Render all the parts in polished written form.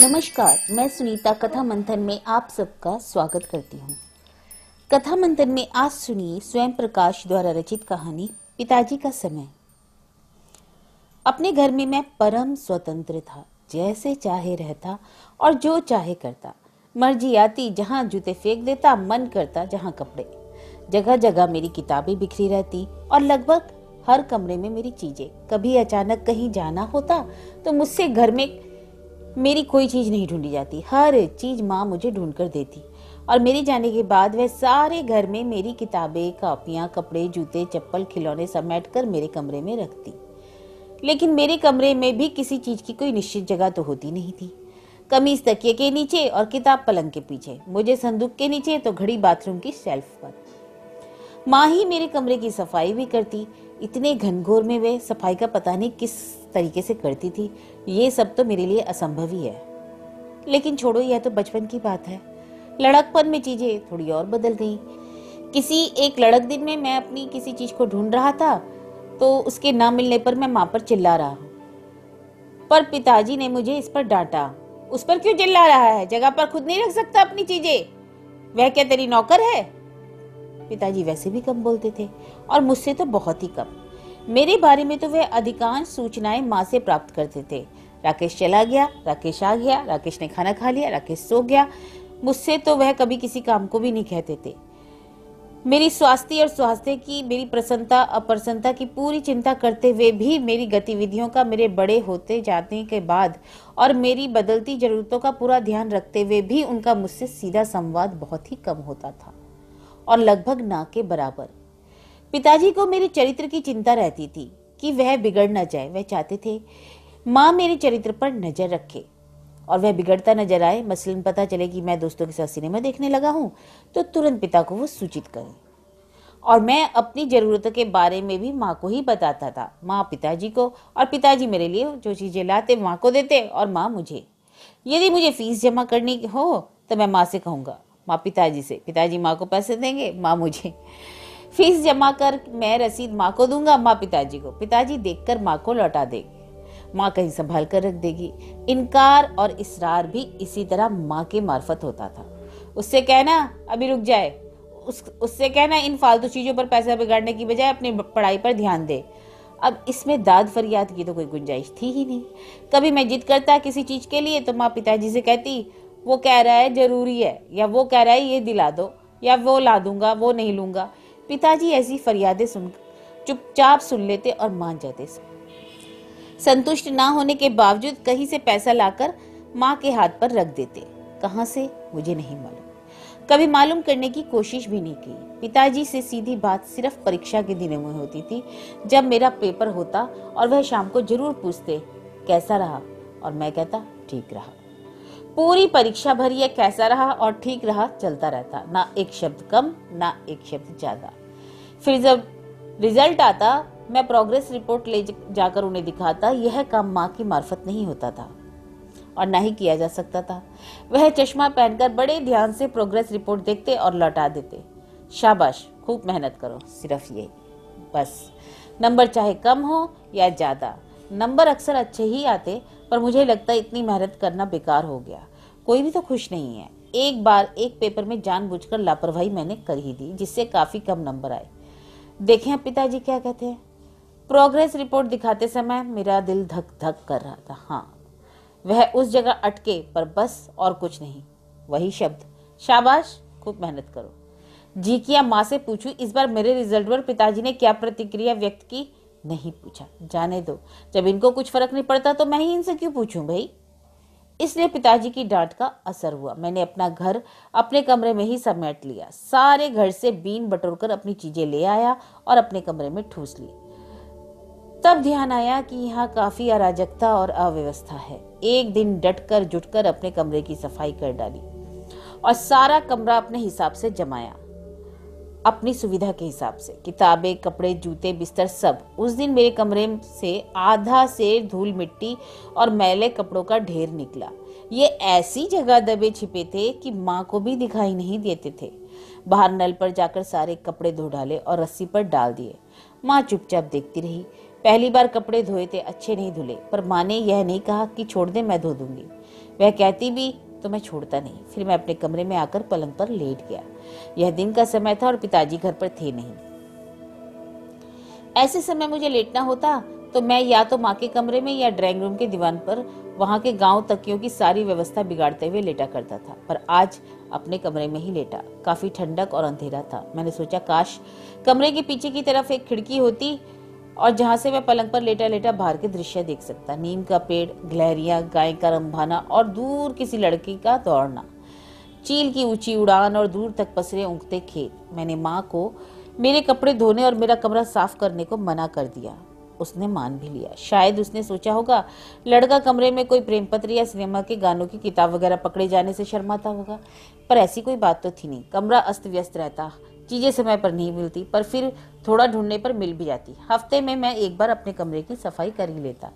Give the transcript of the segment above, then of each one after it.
नमस्कार, मैं सुनीता कथा मंथन में आप सबका स्वागत करती हूँ। कथा मंथन में आज सुनिए स्वयं प्रकाश द्वारा रचित कहानी पिताजी का समय। अपने घर में मैं परम स्वतंत्र था, जैसे चाहे रहता और जो चाहे करता। मर्जी आती जहाँ जूते फेंक देता, मन करता जहाँ कपड़े। जगह जगह मेरी किताबें बिखरी रहती और लगभग हर कमरे में मेरी चीजें। कभी अचानक कहीं जाना होता तो मुझसे घर में मेरी कोई चीज नहीं ढूंढी जाती, हर चीज माँ मुझे ढूंढ कर देती और मेरे जाने के बाद वह सारे घर में मेरी किताबें, कापियां, कपड़े, जूते, चप्पल, खिलौने समेट कर मेरे कमरे में रखती। लेकिन मेरे कमरे में भी किसी चीज की कोई निश्चित जगह तो होती नहीं थी। कमीज तकिए के नीचे और किताब पलंग के पीछे, मुझे संदूक के नीचे तो घड़ी बाथरूम की शेल्फ पर। माँ ही मेरे कमरे की सफाई भी करती। इतने घनघोर में वे सफाई का पता नहीं किस तरीके से करती थी। ये सब तो मेरे लिए असंभव ही है। लेकिन छोड़ो, यह तो बचपन की बात है। लड़कपन में चीजें थोड़ी और बदल गई। किसी एक लड़क दिन में मैं अपनी किसी चीज को ढूंढ रहा था तो उसके ना मिलने पर मैं माँ पर चिल्ला रहा हूँ, पर पिताजी ने मुझे इस पर डांटा। उस पर क्यों चिल्ला रहा है? जगह पर खुद नहीं रख सकता अपनी चीजें? वह क्या तेरी नौकर है? पिताजी वैसे भी कम बोलते थे और मुझसे तो बहुत ही कम। मेरे बारे में तो वे अधिकांश सूचनाएं माँ से प्राप्त करते थे। राकेश चला गया, राकेश आ गया, राकेश ने खाना खा लिया, राकेश सो गया। मुझसे तो वह कभी किसी काम को भी नहीं कहते थे। मेरी स्वास्थ्य की, मेरी प्रसन्नता अप्रसन्नता की पूरी चिंता करते हुए भी, मेरी गतिविधियों का मेरे बड़े होते जाने के बाद और मेरी बदलती जरूरतों का पूरा ध्यान रखते हुए भी उनका मुझसे सीधा संवाद बहुत ही कम होता था और लगभग ना के बराबर। पिताजी को मेरे चरित्र की चिंता रहती थी कि वह बिगड़ न जाए। वह चाहते थे माँ मेरे चरित्र पर नजर रखे और वह बिगड़ता नजर आए। मसलन पता चले कि मैं दोस्तों के साथ सिनेमा देखने लगा हूँ तो तुरंत पिता को वो सूचित करें। और मैं अपनी जरूरतों के बारे में भी माँ को ही बताता था। माँ पिताजी को और पिताजी मेरे लिए जो चीजें लाते माँ को देते और माँ मुझे। यदि मुझे फीस जमा करनी हो तो मैं माँ से कहूँगा, माँ पिताजी से, पिताजी माँ को पैसे देंगे, माँ मुझे। फीस जमा कर मैं रसीद माँ को दूंगा, माँ पिताजी को, पिताजी देखकर माँ को लौटा देगी, माँ कहीं संभाल कर रख देगी। इनकार और इसरार भी इसी तरह माँ के मार्फत होता था। उससे कहना अभी रुक जाए, उससे कहना इन फालतू चीजों पर पैसा बिगाड़ने की बजाय अपनी पढ़ाई पर ध्यान दे। अब इसमें दाद फरियाद की तो कोई गुंजाइश थी ही नहीं। कभी मैं जिद करता किसी चीज के लिए तो माँ पिताजी से कहती वो कह रहा है जरूरी है, या वो कह रहा है ये दिला दो, या वो ला दूंगा, वो नहीं लूंगा। पिताजी ऐसी फरियादें सुन चुपचाप सुन लेते और मान जाते। संतुष्ट ना होने के बावजूद कहीं से पैसा लाकर माँ के हाथ पर रख देते। कहां से मुझे नहीं मालूम। कभी मालूम करने की कोशिश भी नहीं की। पिताजी से सीधी बात सिर्फ परीक्षा के दिनों में होती थी, जब मेरा पेपर होता और वह शाम को जरूर पूछते कैसा रहा, और मैं कहता ठीक रहा। पूरी परीक्षा भर यह कैसा रहा और ठीक रहा चलता रहता, ना एक शब्द कम ना एक शब्द ज्यादा। फिर जब रिजल्ट आता मैं प्रोग्रेस रिपोर्ट ले जाकर उन्हें दिखाता। यह काम माँ की मार्फत नहीं होता था और ना ही किया जा सकता था। वह चश्मा पहनकर बड़े ध्यान से प्रोग्रेस रिपोर्ट देखते और लौटा देते। शाबाश, खूब मेहनत करो, सिर्फ ये बस। नंबर चाहे कम हो या ज्यादा, नंबर अक्सर अच्छे ही आते, पर मुझे लगता इतनी मेहनत करना बेकार हो गया। कोई भी तो खुश नहीं है। एक बार एक पेपर में जानबूझकर लापरवाही मैंने कर ही दी, जिससे काफी कम नंबर आए। देखें अब पिताजी क्या कहते हैं। प्रोग्रेस रिपोर्ट दिखाते समय मेरा दिल धक धक कर रहा था। हाँ, वह उस जगह अटके, पर बस और कुछ नहीं। वही शब्द, शाबाश, खूब मेहनत करो। जी किया माँ से पूछूं इस बार मेरे रिजल्ट पर पिताजी ने क्या प्रतिक्रिया व्यक्त की। नहीं पूछा, जाने दो, जब इनको कुछ फर्क नहीं पड़ता तो मैं ही इनसे क्यों पूछूं भाई। इसलिए पिताजी की डांट का असर हुआ। मैंने अपना घर अपने कमरे में ही समेट लिया। सारे घर से बीन बटोरकर अपनी चीजें ले आया और अपने कमरे में ठूस ली। तब ध्यान आया कि यहाँ काफी अराजकता और अव्यवस्था है। एक दिन डटकर जुटकर अपने कमरे की सफाई कर डाली और सारा कमरा अपने हिसाब से जमाया, अपनी सुविधा के हिसाब से। किताबें, कपड़े, जूते, बिस्तर, सब। उस दिन मेरे कमरे से आधा से धूल मिट्टी और मैले कपड़ों का ढेर निकला। ये ऐसी जगह दबे छिपे थे कि माँ को भी दिखाई नहीं देते थे। बाहर नल पर जाकर सारे कपड़े धो डाले और रस्सी पर डाल दिए। माँ चुपचाप देखती रही। पहली बार कपड़े धोए थे, अच्छे नहीं धुले, पर माँ ने यह नहीं कहा कि छोड़ दे, मैं धो दूंगी। वह कहती भी तो मैं छोड़ता नहीं। फिर मैं अपने कमरे में आकर पलंग पर लेट गया। यह दिन का समय था और पिताजी घर पर थे नहीं। ऐसे समय मुझे लेटना होता तो मैं या तो माँ के कमरे में या ड्राइंग रूम के दीवान पर वहां के गांव तकियों की सारी व्यवस्था बिगाड़ते हुए लेटा करता था, पर आज अपने कमरे में ही लेटा। काफी ठंडक और अंधेरा था। मैंने सोचा काश कमरे के पीछे की तरफ एक खिड़की होती और जहां से मैं पलंग पर लेटा लेटा बाहर के दृश्य देख सकता। नीम का पेड़, गिलहरियां, गाय का रंभाना और दूर किसी लड़की का दौड़ना, चील की ऊंची उड़ान और दूर तक पसरे उगते खेत। मैंने माँ को मेरे कपड़े धोने और मेरा कमरा साफ करने को मना कर दिया। उसने मान भी लिया। शायद उसने सोचा होगा लड़का कमरे में कोई प्रेम पत्र या सिनेमा के गानों की किताब वगैरह पकड़े जाने से शर्माता होगा, पर ऐसी कोई बात तो थी नहीं। कमरा अस्त व्यस्त रहता, चीजें समय पर नहीं मिलती, पर फिर थोड़ा ढूंढने पर मिल भी जाती। हफ्ते में मैं एक बार अपने कमरे की सफाई कर ही लेता।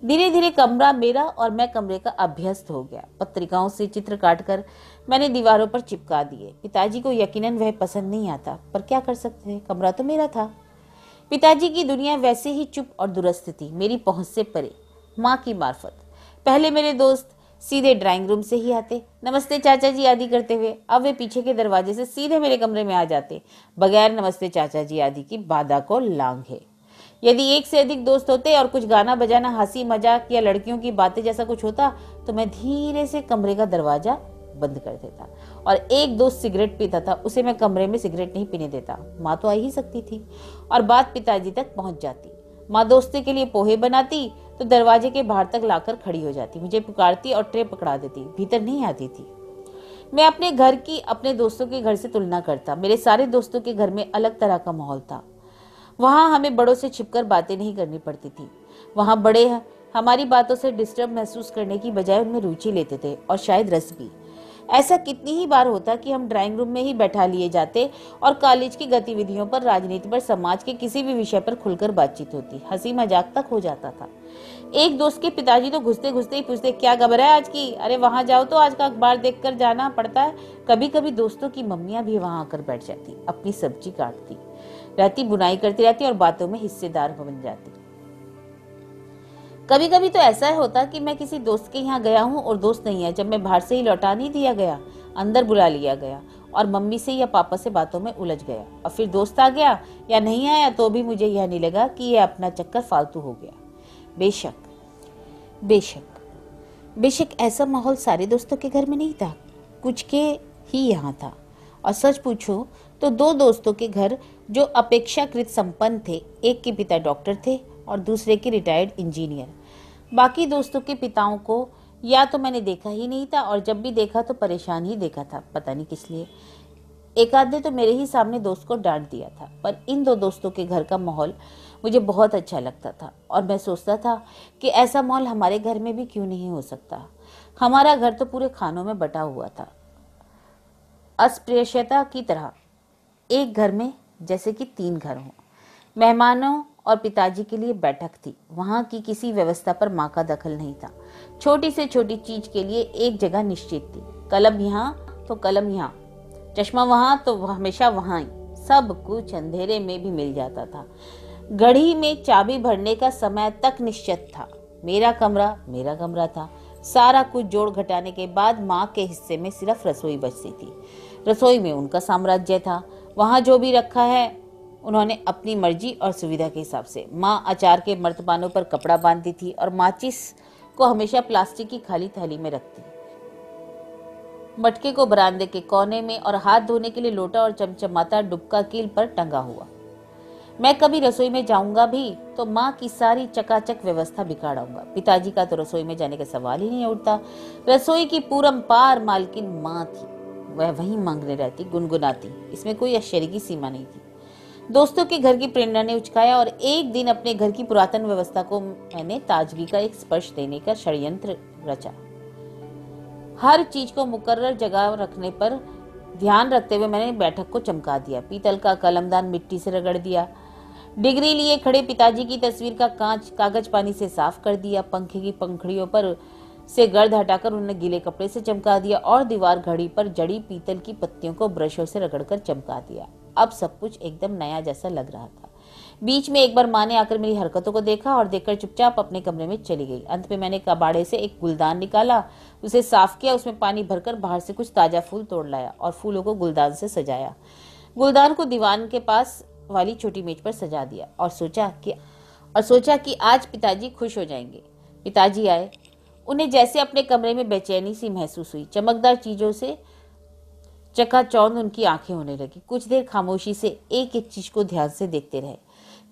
धीरे धीरे कमरा मेरा और मैं कमरे का अभ्यस्त हो गया। पत्रिकाओं से चित्र काटकर मैंने दीवारों पर चिपका दिए। पिताजी को यकीनन वह पसंद नहीं आता, पर क्या कर सकते थे, कमरा तो मेरा था। पिताजी की दुनिया वैसे ही चुप और दुरस्त थी, मेरी पहुंच से परे, माँ की मार्फत। पहले मेरे दोस्त सीधे ड्राइंग रूम से ही आते, नमस्ते चाचा जी आदि करते हुए। अब वे पीछे के दरवाजे से सीधे मेरे कमरे में आ जाते, बगैर नमस्ते चाचा जी आदि की बाधा को लांघे। यदि एक से अधिक दोस्त होते और कुछ गाना बजाना, हंसी मजाक या लड़कियों की बातें जैसा कुछ होता तो मैं धीरे से कमरे का दरवाजा बंद कर देता। और एक दोस्त सिगरेट पीता था, उसे मैं कमरे में सिगरेट नहीं पीने देता। माँ तो आ ही सकती थी और बात पिताजी तक पहुंच जाती। माँ दोस्ती के लिए पोहे बनाती तो दरवाजे के बाहर तक लाकर खड़ी हो जाती, मुझे पुकारती और ट्रे पकड़ा देती, भीतर नहीं आती थी। मैं अपने घर की अपने दोस्तों के घर से तुलना करता। मेरे सारे दोस्तों के घर में अलग तरह का माहौल था। वहां हमें बड़ों से छिपकर बातें नहीं करनी पड़ती थी। वहां बड़े हमारी बातों से डिस्टर्ब महसूस करने की बजाय उनमें रुचि लेते थे और शायद रस भी। ऐसा कितनी ही बार होता कि हम ड्राइंग रूम में ही बैठा लिए जाते और कॉलेज की गतिविधियों पर, राजनीति पर, समाज के किसी भी विषय पर खुलकर बातचीत होती, हंसी मजाक तक हो जाता था। एक दोस्त के पिताजी तो घुसते घुसते ही पूछते, क्या खबर है आज की? अरे वहां जाओ तो आज का अखबार देखकर जाना पड़ता है। कभी कभी दोस्तों की मम्मियां भी वहां आकर बैठ जाती, अपनी सब्जी काटती रहती, बुनाई करती रहती और बातों में हिस्सेदार बन जाती। कभी कभी तो ऐसा होता कि मैं किसी दोस्त के यहाँ गया हूँ और दोस्त नहीं है। जब मैं बाहर से ही लौटा नहीं दिया गया, अंदर बुला लिया गया और मम्मी से या पापा से बातों में उलझ गया, और फिर दोस्त आ गया या नहीं आया तो भी मुझे यह नहीं लगा कि यह अपना चक्कर फालतू हो गया। बेशक बेशक बेशक ऐसा माहौल सारे दोस्तों के घर में नहीं था, कुछ के ही यहाँ था। और सच पूछो तो दो दोस्तों के घर जो अपेक्षाकृत संपन्न थे, एक के पिता डॉक्टर थे और दूसरे के रिटायर्ड इंजीनियर। बाकी दोस्तों के पिताओं को या तो मैंने देखा ही नहीं था और जब भी देखा तो परेशान ही देखा था, पता नहीं किस लिए। एक आध ने तो मेरे ही सामने दोस्त को डांट दिया था, पर इन दो दोस्तों के घर का माहौल मुझे बहुत अच्छा लगता था और मैं सोचता था कि ऐसा माहौल हमारे घर में भी क्यों नहीं हो सकता। हमारा घर तो पूरे खानों में बटा हुआ था, अस्पृश्यता की तरह, एक घर में जैसे कि 3 घर हों। मेहमानों और पिताजी के लिए बैठक थी। वहां की किसी व्यवस्था पर माँ का दखल नहीं था। छोटी से छोटी चीज के लिए एक जगह निश्चित थी, कलम यहाँ तो कलम यहाँ, चश्मा वहां तो हमेशा वहां ही। सब कुछ अंधेरे में भी मिल जाता था। घड़ी में चाबी भरने का समय तक निश्चित था। मेरा कमरा था। सारा कुछ जोड़ घटाने के बाद माँ के हिस्से में सिर्फ रसोई बचती थी। रसोई में उनका साम्राज्य था। वहां जो भी रखा है उन्होंने अपनी मर्जी और सुविधा के हिसाब से। माँ अचार के मर्तबानों पर कपड़ा बांधती थी और माचिस को हमेशा प्लास्टिक की खाली थैली में रखती। मटके को बरामदे के कोने में और हाथ धोने के लिए लोटा और चमचमाता डुबका कील पर टंगा हुआ। मैं कभी रसोई में जाऊंगा भी तो माँ की सारी चकाचक व्यवस्था बिगाड़ूंगा। पिताजी का तो रसोई में जाने का सवाल ही नहीं उठता। रसोई की पूरम पार मालकिन माँ थी। वह वहीं मांगने रहती, गुनगुनाती, इसमें कोई आश्चर्य की सीमा नहीं थी। दोस्तों के घर की प्रेरणा ने उचकाया और एक दिन अपने घर की पुरातन व्यवस्था को मैंने ताजगी का एक स्पर्श देने का षड्यंत्र रचा। हर चीज को मुकर्रर जगह रखने पर ध्यान रखते हुए मैंने बैठक को चमका दिया। पीतल का कलमदान मिट्टी से रगड़ दिया। डिग्री लिए खड़े पिताजी की तस्वीर का कांच कागज पानी से साफ कर दिया। पंखे की पंखड़ियों पर से गर्द हटाकर उन्हें गीले कपड़े से चमका दिया और दीवार घड़ी पर जड़ी पीतल की पत्तियों को ब्रशों से रगड़कर चमका दिया। अब सब कुछ एकदम नया जैसा लग रहा था। बीच में एक बार माँ ने आकर मेरी हरकतों को देखा और देखकर चुपचाप अपने कमरे में चली गई। अंत में मैंने कबाड़े से एक गुलदान निकाला, उसे साफ किया, उसमें पानी भरकर बाहर से कुछ ताजा फूल तोड़ लाया और फूलों को गुलदान से सजाया। गुलदान को दीवान के पास वाली छोटी मेज पर सजा दिया और सोचा कि आज पिताजी खुश हो जाएंगे। पिताजी आए। उन्हें जैसे अपने कमरे में बेचैनी सी महसूस हुई। चमकदार चीजों से चकाचौंध उनकी आंखें होने लगी। कुछ देर खामोशी से एक एक चीज को ध्यान से देखते रहे।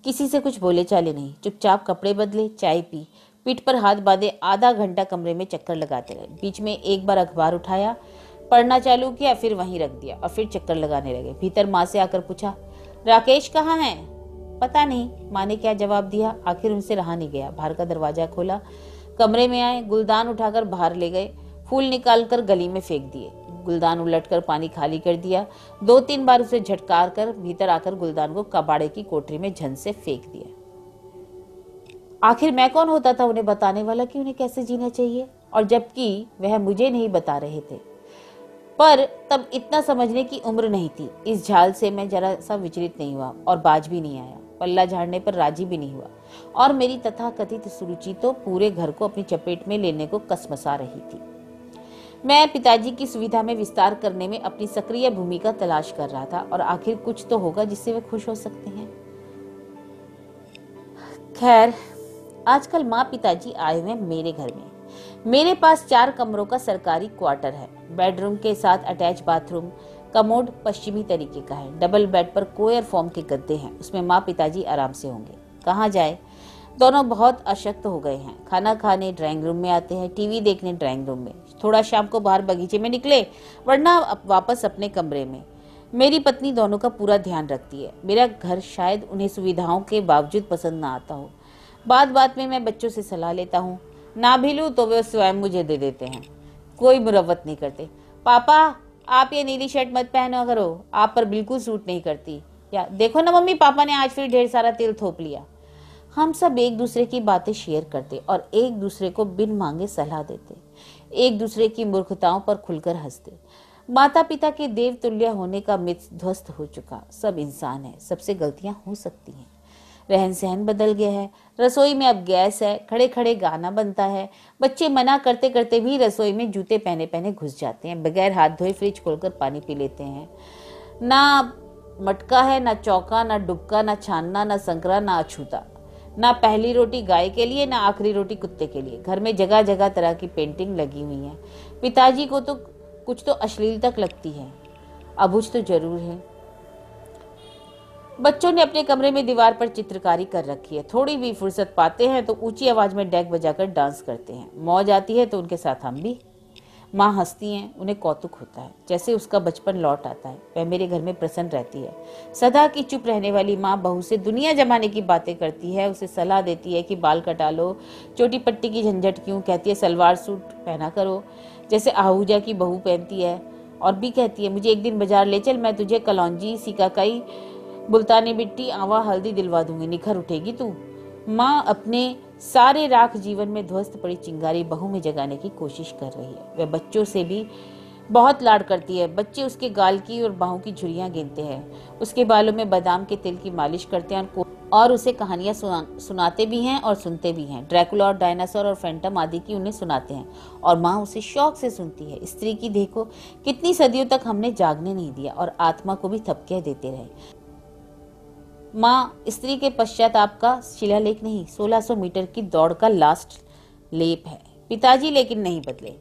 किसी से कुछ बोले चाले नहीं, चुपचाप कपड़े बदले, चाय पी, पीठ पर हाथ बांधे आधा घंटा कमरे में चक्कर लगाते रहे। बीच में एक बार अखबार उठाया, पढ़ना चालू किया, फिर वहीं रख दिया और फिर चक्कर लगाने लगे। भीतर माँ से आकर पूछा, राकेश कहाँ है? पता नहीं, माँ ने क्या जवाब दिया। आखिर उनसे रहा नहीं गया। बाहर का दरवाजा खोला, कमरे में आए, गुलदान उठाकर बाहर ले गए, फूल निकालकर गली में फेंक दिए। गुलदान उलटकर पानी खाली कर दिया। 2-3 बार उसे झटकार कर भीतर आकर गुलदान को कबाड़े की कोठरी में झन से फेंक दिया। आखिर मैं कौन होता था उन्हें बताने वाला कि उन्हें कैसे जीना चाहिए, और जबकि वह मुझे नहीं बता रहे थे। पर तब इतना समझने की उम्र नहीं थी। इस झाल से मैं जरा सा विचलित नहीं हुआ और बाज भी नहीं आया। पल्ला झाड़ने पर राजी भी नहीं हुआ और मेरी तथाकथित सुरुचि तो पूरे घर को अपनी चपेट में लेने को कसमसा रही थी। मैं पिताजी की सुविधा में विस्तार करने में अपनी सक्रिय भूमिका तलाश कर रहा था और आखिर कुछ तो होगा जिससे वे खुश हो सकते हैं। खैर, आजकल माँ पिताजी आए हुए मेरे घर में। मेरे पास 4 कमरों का सरकारी क्वार्टर है। बेडरूम के साथ अटैच बाथरूम, कमोड पश्चिमी तरीके का है। डबल बेड पर कोयर फॉर्म के गद्दे हैं। उसमें माँ पिताजी आराम से होंगे। कहाँ जाए? दोनों बहुत अशक्त हो गए हैं। खाना खाने ड्राइंग रूम में आते हैं, टीवी देखने ड्राइंग रूम में, थोड़ा शाम को बाहर बगीचे में निकले, वरना वापस अपने कमरे में। मेरी पत्नी दोनों का पूरा ध्यान रखती है। मेरा घर शायद उन्हें सुविधाओं के बावजूद पसंद ना आता हो। बात बात में मैं बच्चों से सलाह लेता हूँ, ना भी लूँ तो वे स्वयं मुझे दे देते हैं। कोई मुरव्वत नहीं करते। पापा, आप ये नीली शर्ट मत पहना करो, आप पर बिल्कुल सूट नहीं करती। या देखो ना मम्मी, पापा ने आज फिर ढेर सारा तेल थोप लिया। हम सब एक दूसरे की बातें शेयर करते और एक दूसरे को बिन मांगे सलाह देते, एक दूसरे की मूर्खताओं पर खुलकर हंसते। माता पिता के देव तुल्य होने का मिथ ध्वस्त हो चुका। सब इंसान है, सबसे गलतियां हो सकती हैं। रहन सहन बदल गया है। रसोई में अब गैस है, खड़े खड़े गाना बनता है। बच्चे मना करते करते भी रसोई में जूते पहने पहने घुस जाते हैं। बगैर हाथ धोए फ्रिज खोलकर पानी पी लेते हैं। ना मटका है, ना चौका, ना डुबका, ना छानना, ना संकरा, ना अछूता। ना पहली रोटी गाय के लिए, ना आखिरी रोटी कुत्ते के लिए। घर में जगह जगह तरह की पेंटिंग लगी हुई है। पिताजी को तो कुछ तो अश्लील तक लगती है। अबुझ तो जरूर है। बच्चों ने अपने कमरे में दीवार पर चित्रकारी कर रखी है। थोड़ी भी फुर्सत पाते हैं तो ऊंची आवाज में डेक बजाकर डांस करते हैं। मौज आती है तो उनके साथ हम भी। माँ हंसती हैं, उन्हें कौतुक होता है, जैसे उसका बचपन लौट आता है। वह मेरे घर में प्रसन्न रहती है। सदा की चुप रहने वाली माँ बहू से दुनिया जमाने की बातें करती है, उसे सलाह देती है कि बाल कटा लो, चोटी पट्टी की झंझट क्यों, कहती है सलवार सूट पहना करो जैसे आहूजा की बहू पहनती है। और भी कहती है, मुझे एक दिन बाजार ले चल, मैं तुझे कलौंजी, सिकाकाई, मुल्तानी मिट्टी, आंवा, हल्दी दिलवा दूंगी, निखर उठेगी तू। माँ अपने सारे राख जीवन में ध्वस्त पड़ी चिंगारी बहू में जगाने की कोशिश कर रही है। वह बच्चों से भी बहुत लाड करती है। बच्चे उसके गाल की और बाहों की झुर्रियां गिनते हैं, उसके बालों में बादाम के तेल की मालिश करते हैं और उसे कहानियां सुनाते भी हैं और सुनते भी हैं। ड्रैकुला और डायनासोर और फैंटम आदि की उन्हें सुनाते हैं और माँ उसे शौक से सुनती है। स्त्री की देखो, कितनी सदियों तक हमने जागने नहीं दिया और आत्मा को भी थपकियां देते रहे। माँ स्त्री के पश्चात आपका शिलालेख नहीं, 1600 मीटर की दौड़ का लास्ट लेप है। पिताजी लेकिन नहीं बदले।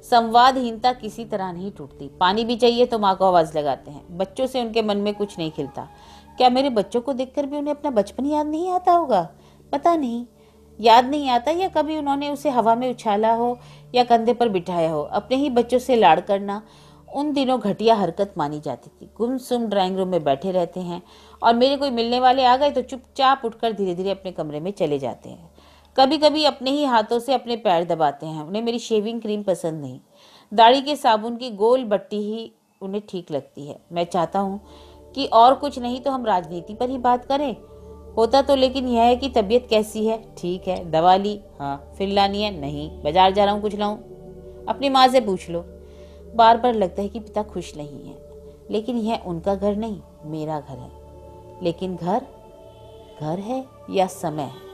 संवादहीनता किसी तरह नहीं टूटती। पानी भी चाहिए तो माँ को आवाज लगाते हैं। बच्चों से उनके मन में कुछ नहीं खिलता। क्या मेरे बच्चों को देखकर भी उन्हें अपना बचपन याद नहीं आता होगा? पता नहीं, याद नहीं आता या कभी उन्होंने उसे हवा में उछाला हो या कंधे पर बिठाया हो। अपने ही बच्चों से लाड़ करना उन दिनों घटिया हरकत मानी जाती थी। गुमसुम ड्राइंग रूम में बैठे रहते हैं और मेरे कोई मिलने वाले आ गए तो चुपचाप उठकर धीरे धीरे अपने कमरे में चले जाते हैं। कभी कभी अपने ही हाथों से अपने पैर दबाते हैं। उन्हें मेरी शेविंग क्रीम पसंद नहीं, दाढ़ी के साबुन की गोल बट्टी ही उन्हें ठीक लगती है। मैं चाहता हूँ कि और कुछ नहीं तो हम राजनीति पर ही बात करें। होता तो लेकिन यह है कि तबीयत कैसी है, ठीक है, दवा ली, हाँ, फिर लानी है, नहीं, बाजार जा रहा हूँ, कुछ लाऊं, अपनी माँ से पूछ लो। बार बार लगता है कि पिता खुश नहीं है, लेकिन यह उनका घर नहीं, मेरा घर है। लेकिन घर घर है या समय है।